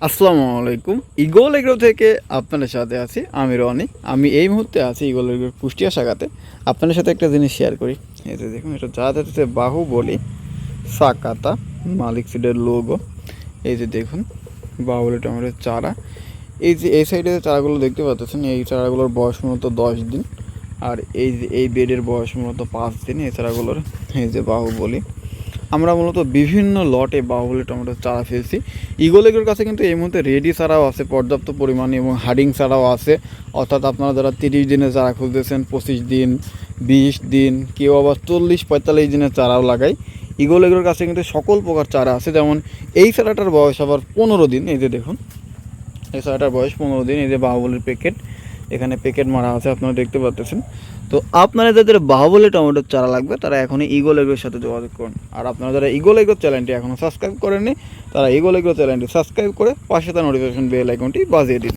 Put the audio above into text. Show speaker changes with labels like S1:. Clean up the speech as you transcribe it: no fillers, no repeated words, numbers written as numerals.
S1: আসসালামু আলাইকুম। Eagle agro থেকে আপনাদের সাথে আছি আমি রনি। আমি এই মুহূর্তে আছি ইগল এগ্রোর কুষ্টিয়া শাখাতে। আপনাদের সাথে একটা জিনিস শেয়ার করি। এই যে দেখুন, এটা যাতে বাহুবলী সাকাতা মালিক সিডের লোগো। এই যে দেখুন, বাহুবলী টমেটোর চারা। এই যে এই সাইডে যে চারাগুলো দেখতে পাচ্ছেন, এই চারাগুলোর বয়স মূলত 10 দিন। আর এই যে এই বেডের বয়স মূলত 5 দিন। এই চারাগুলোর এই যে বাহুবলী, আমরা মূলত বিভিন্ন লটে বাহুবলী টমেটোর চারা ফেলছি। ইগল এগ্রোর কাছে কিন্তু এই মুহূর্তে রেডি চারাও আছে পর্যাপ্ত পরিমাণে, এবং হার্ডিং চারাও আছে। অর্থাৎ আপনারা যারা 30 দিনের চারা খুঁজতেছেন, 25 দিন, 20 দিন, কেউ আবার 40-45 দিনের চারাও লাগায়। ইগল এগ্রোর কাছে কিন্তু সকল প্রকার চারা আছে। যেমন এই চারাটার বয়স আবার 15 দিন। এই যে দেখুন, এই চারাটার বয়স 15 দিন। এই যে বাহুবলীর প্যাকেট, এখানে প্যাকেট মারা আছে, আপনারা দেখতে পাচ্ছেন। তো আপনারা যাদের বাহুবলী টমেটোর চারা লাগবে তারা এখনই ইগল এগ্রোর সাথে যোগাযোগ করুন। আর আপনারা যারা ইগল এগ্রো চ্যানেলটি এখনও সাবস্ক্রাইব করেননি, তারা ইগল এগ্রো চ্যানেলটি সাবস্ক্রাইব করে পাশে তার নোটিফিকেশন বেল আইকনটি বাজিয়ে দিন।